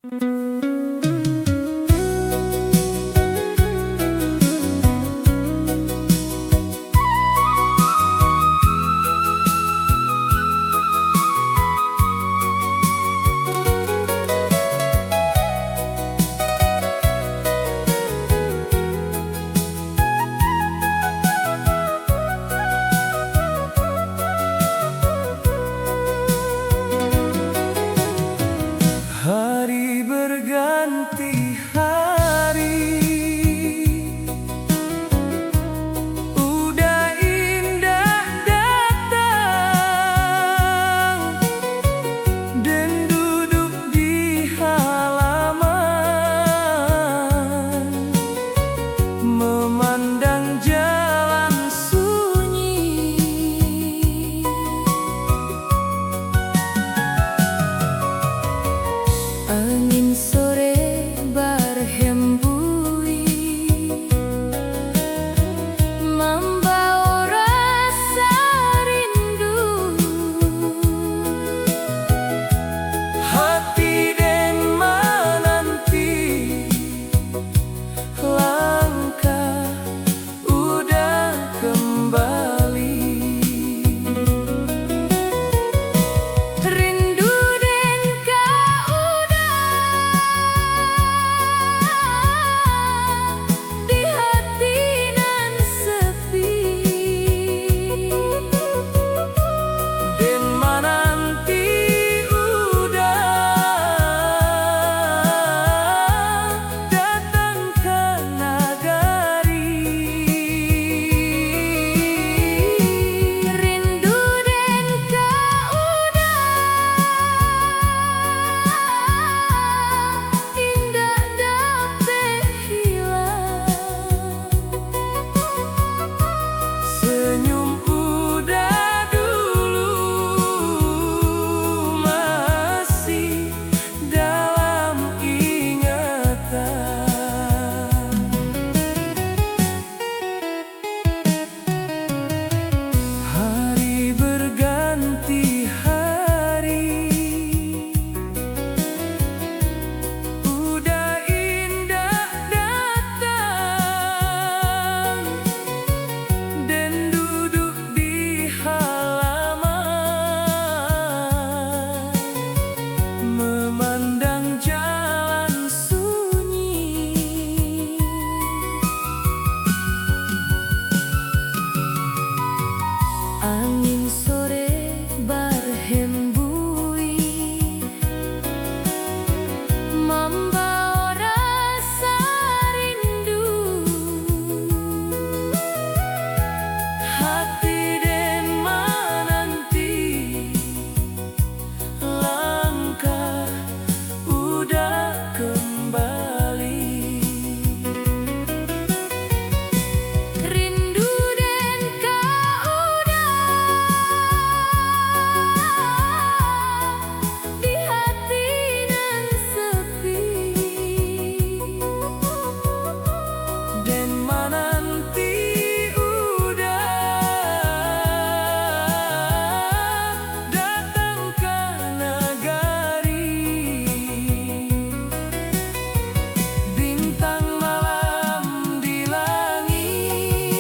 Hari berganti hari, udah indah datang dan duduk di halaman, memandang jalan sunyi. Angin sore berhembus membawa rasa rindu, hati dan menanti langkah udah kembali. Rindu dan kau di hati nan sepi, dan menanti udah datang ke nagari. Rindu dan kau indah dapat hilang, senyum udah dulu masih dalam ingatan. Hari berganti hari, udah indah datang dan duduk di halaman, memandang jalan sunyi. Angin sore berhembus membawa rasa rindu, hati dan menanti langkah udah kembali. Rindu dan kau di hati nan sepi, dan menanti udah datang ke nagari. Bintang malam di langit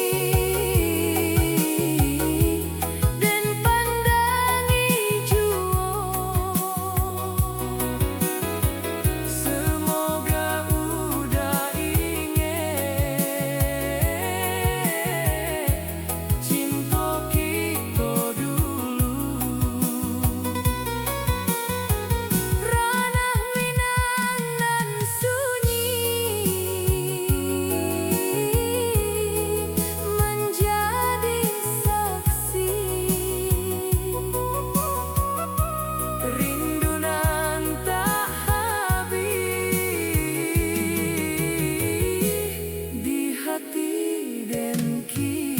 dan pandangi jua, semoga udah inget cinta kita dulu. Ranah Minang nan sunyi menjadi saksi, rindu nan tak habis di hati dan kini.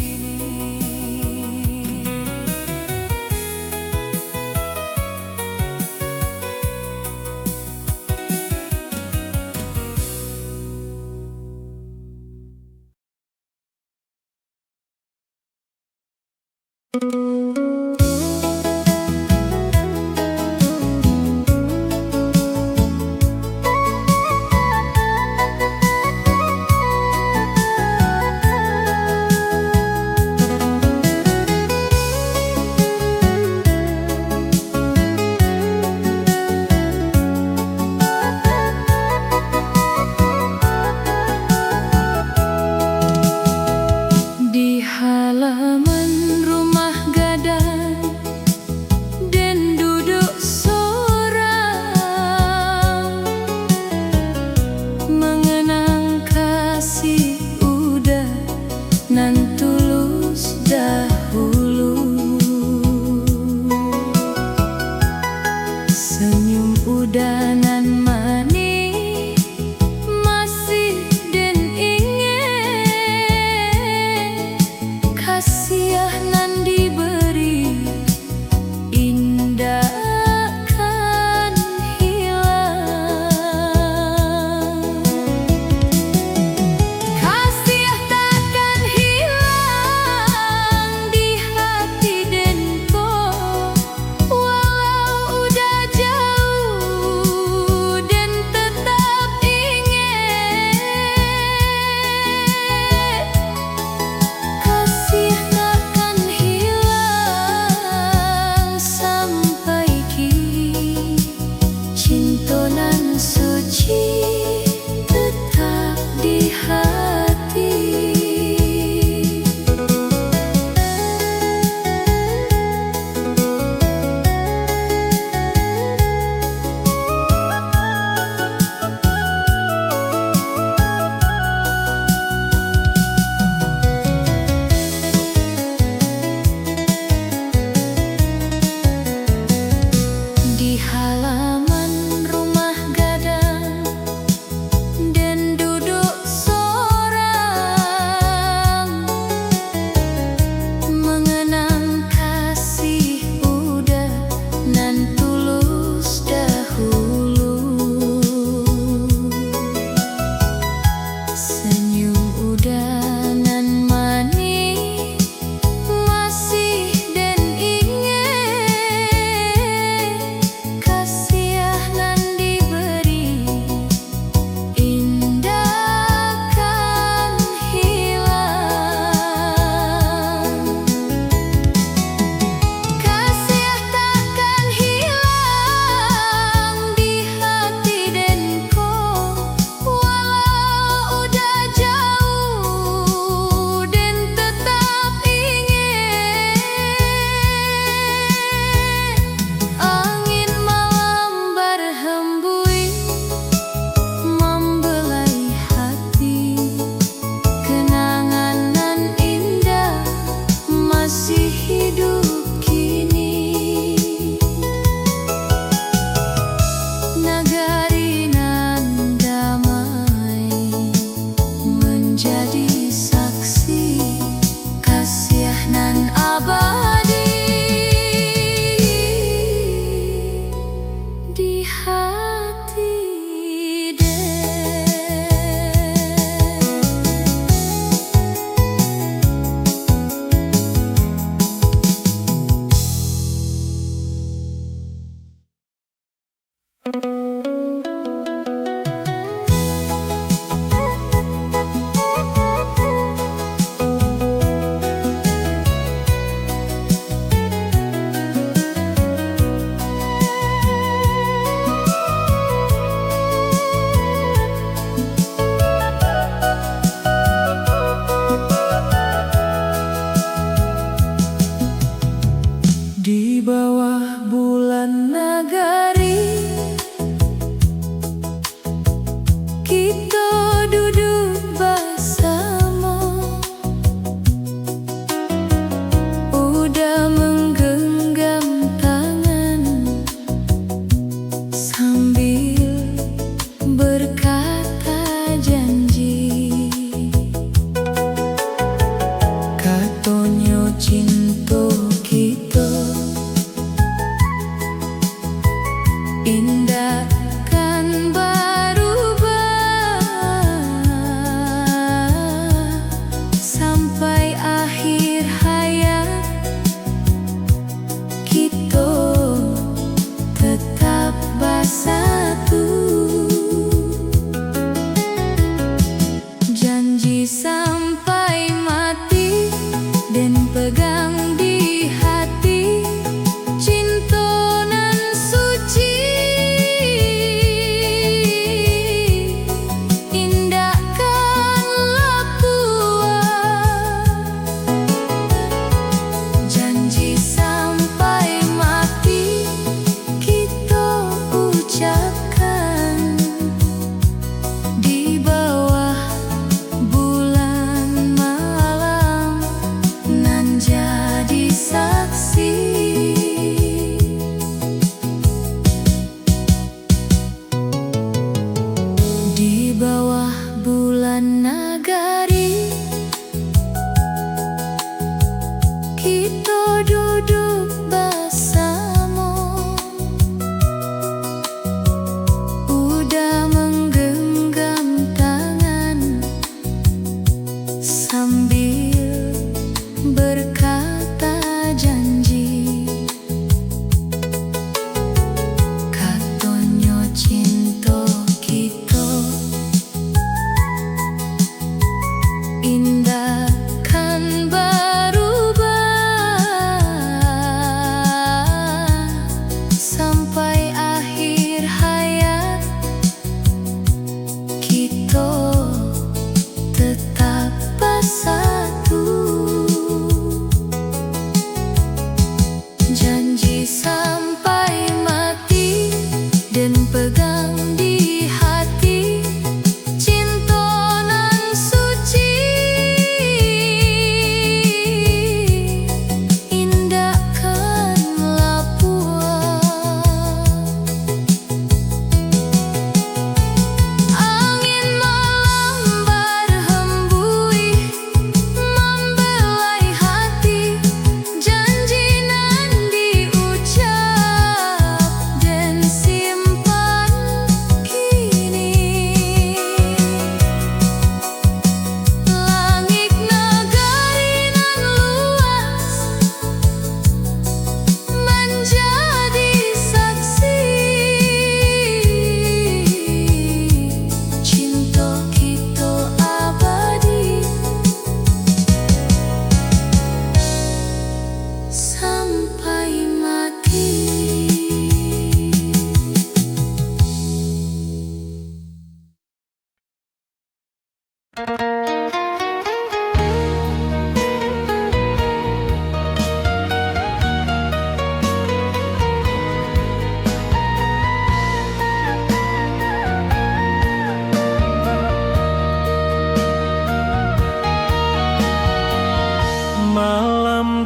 Malam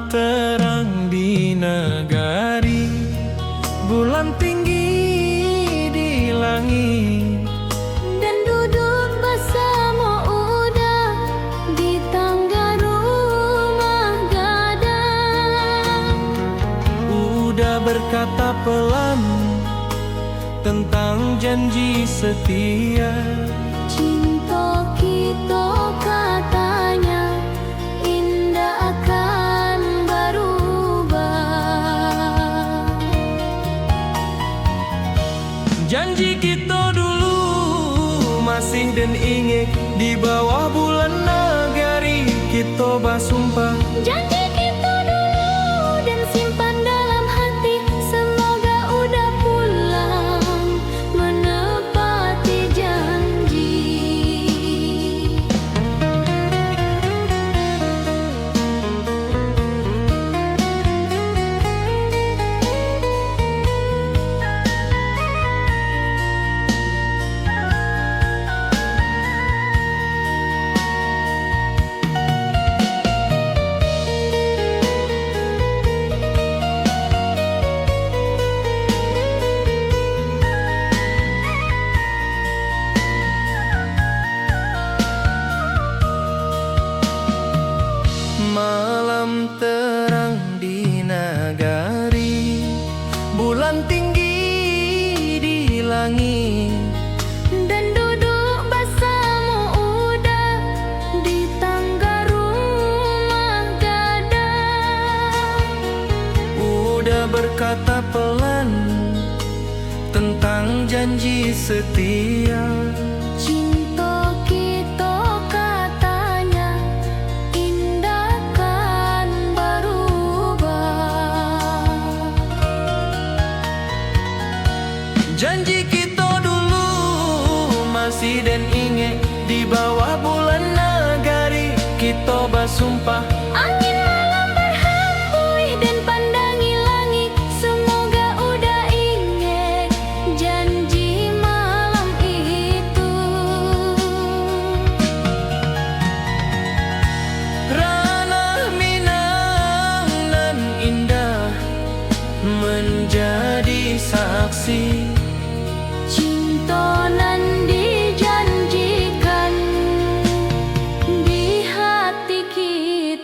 terang di nagari, bulan tinggi di langit, Dan duduk bersama udah di tangga rumah gadang. udah berkata pelan tentang janji setia. Cinta kita katanya indah akan berubah. Janji kita dulu masih dan ingat, di bawah bulan nagari kita bersumpah. Janji kita dulu dan simpan dalam hati, semoga udah pulang menepati janji. Malam terang di nagari, bulan tinggi di langit, Dan duduk bersama udah di tangga rumah gadang. udah berkata pelan tentang janji setia. Cinta kita katanya indah kan berubah. Janji kita dulu masih dan ingat, di bawah bulan nagari kita bersumpah. Angin malam berhembus dan pandangi langit, semoga udah ingat janji malam itu. Ranah Minang nan indah menjadi saksi. Cinta nan dijanjikan di hati kita.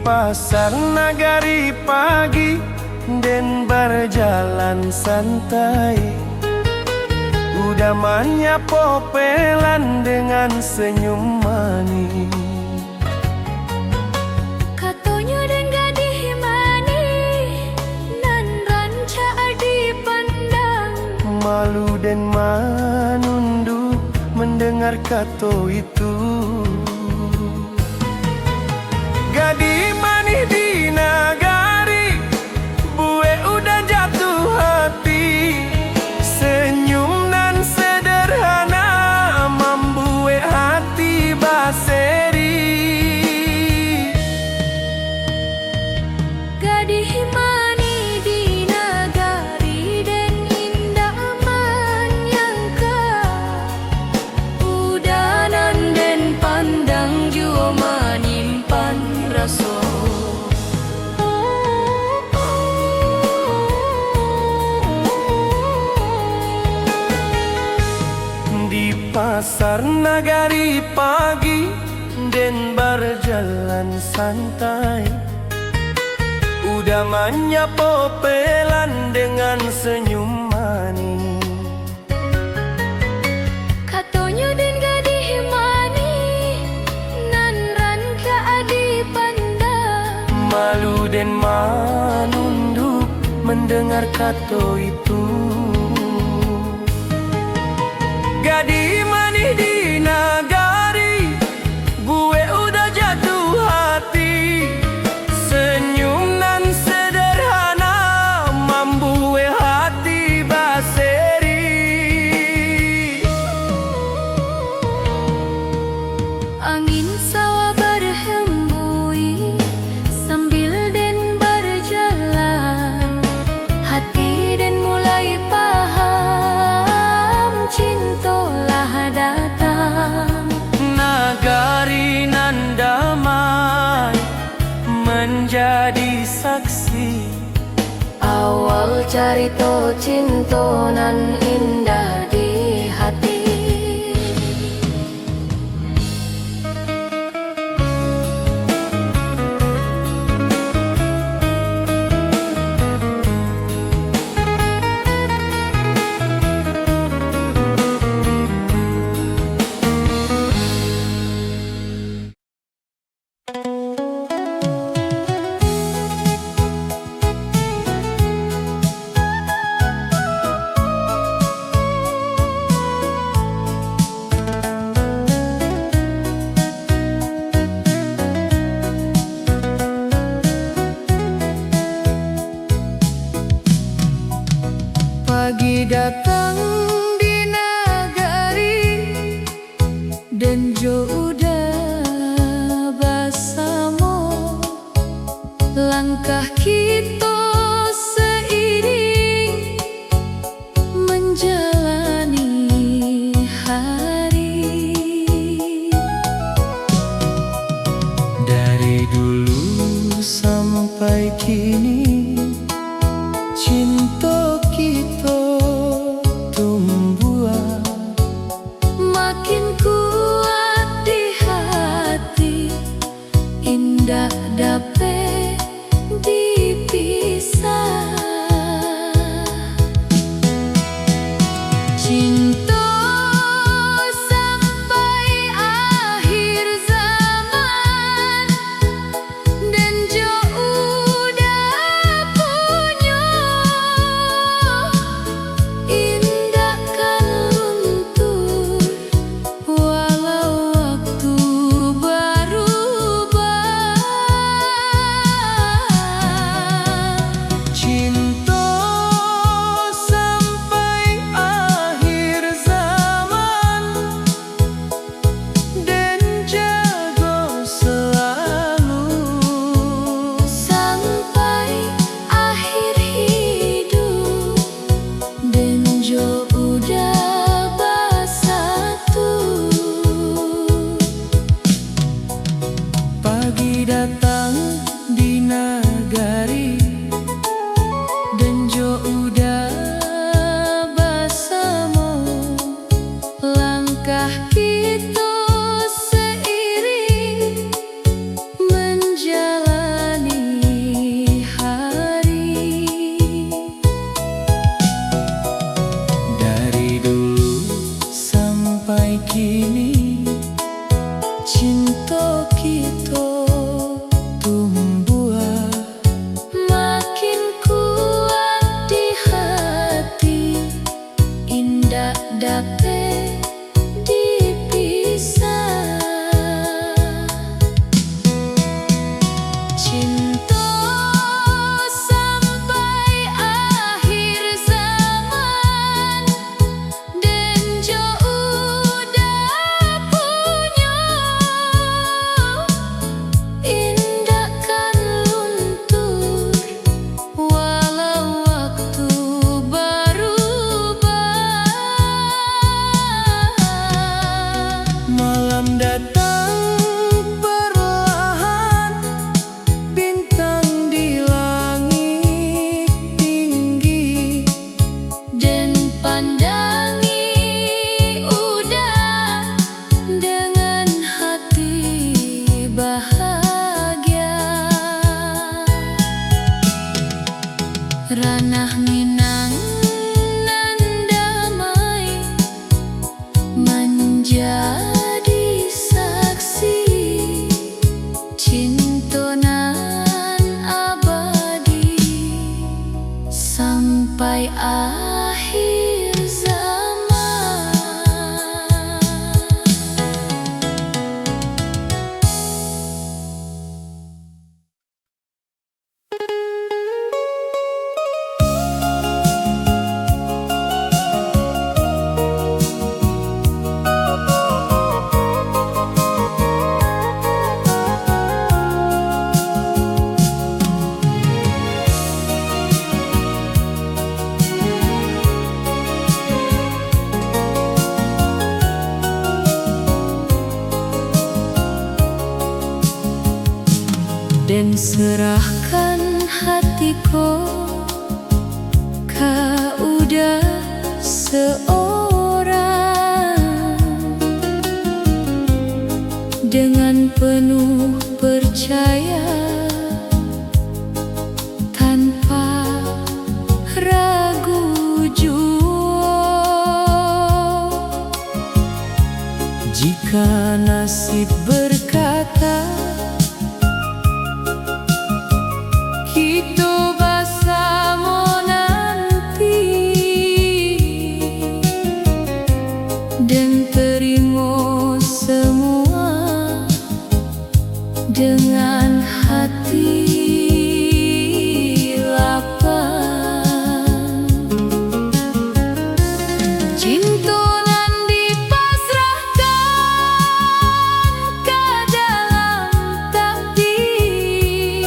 pasar nagari pagi dan berjalan santai, udah menyapo pelan dengan senyum manis. Katonyo dan gadih manis nan ranca dipandang, Malu dan menunduk mendengar kato itu. Gadis manis di nagari, bue udah jatuh hati. Senyum nan sederhana membuat hati baseri. gadih manis di nagari dan indah menyangka, udanan dan pandang jua menyimpan rasa. Di pasar nagari pagi dan berjalan santai, udah menyapo pelan dengan senyum manis. Katonyo dan gadih manis nan ranca dipandang, Malu dan menunduk mendengar kato itu. Gadis manis di nagari, bue udah jatuh hati. Senyum nan sederhana membuat hati baseri. angin sawah berhembus sambil dan berjalan, hati dan mulai paham, cintalah datang. Nagari nan damai menjadi saksi, Awal carito cinta nan indah di hati. Pagi datang di nagari dan jo udah bersama, langkah kita seiring menjalani hari. dari dulu sampai kini cinta kita tumbuh. Makin kuat di hati, indah dapat dipisah. Cinta sampai akhir zaman dan jo udah punya, indah kan luntur walau waktu berubah. Cinta sampai akhir zaman dan jago selalu. Sampai akhir hidup dan jo udah bersatu. Pagi datang di nagari dan jo udah bersama, Langkah kita seiring menjalani cinta kita tumbuh makin kuat di hati, indah dapat dipisah. Cinta sampai akhir zaman, dan jo udah punya, indah kan luntur walau waktu berubah. malam datang perlahan, bintang di langit tinggi, Dan pandangi udah dengan hati bahagia. Ranah Minang nan damai menjadi saksi, cinta nan abadi sampai akhir zaman. Dan serahkan hatiku ka udah seorang, dengan penuh percaya tanpa ragu jua. jika nasib berkata Kita bersama nanti, dan terima semua dengan hati lapang. Cinta nan dipasrahkan ke dalam takdir,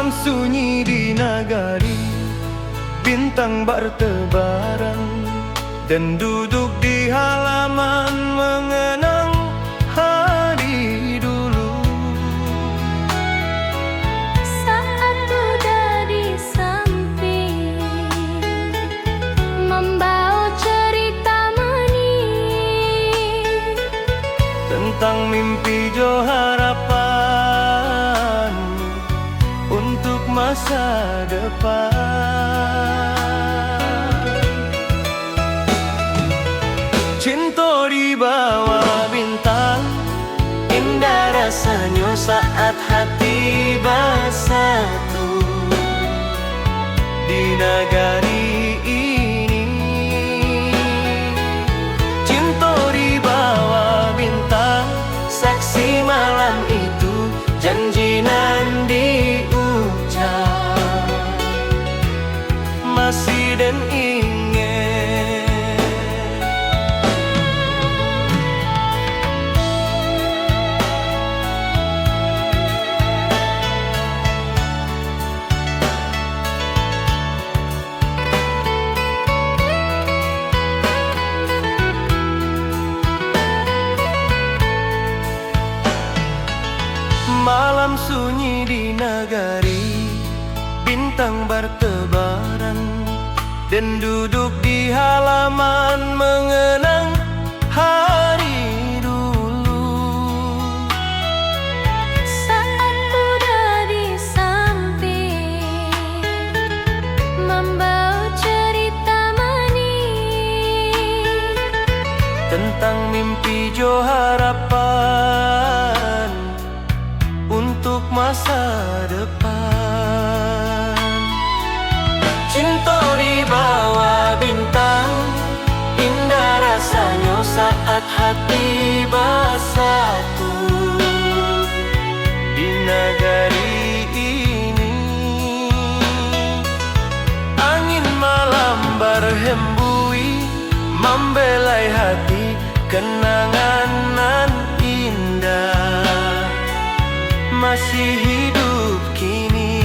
Malam sunyi di nagari, bintang bertebaran, dan duduk di halaman mengenang hari dulu. Saat kuda di samping membawa cerita manis Tentang mimpi jo harapan untuk masa depan. Cinta di bawah bintang, indah rasanya saat hati bersatu di nagari ini. Cinta di bawah bintang, saksi malam itu, janji nan diucap masih dan ingat. Malam sunyi di nagari, bintang bertebaran, dan duduk di halaman mengenang hari dulu. saat kuda di samping membawa cerita manis Tentang mimpi jo harapan untuk masa depan. Cinta di bawah bintang, indah rasanya saat hati bersatu di nagari ini. Angin malam berhembui, membelai hati, kenangan nan indah masih hidup kini.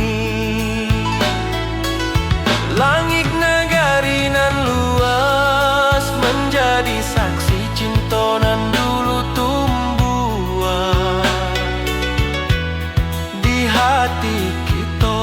Langit negari nan luas menjadi saksi cinta nan dulu tumbuh di hati kita.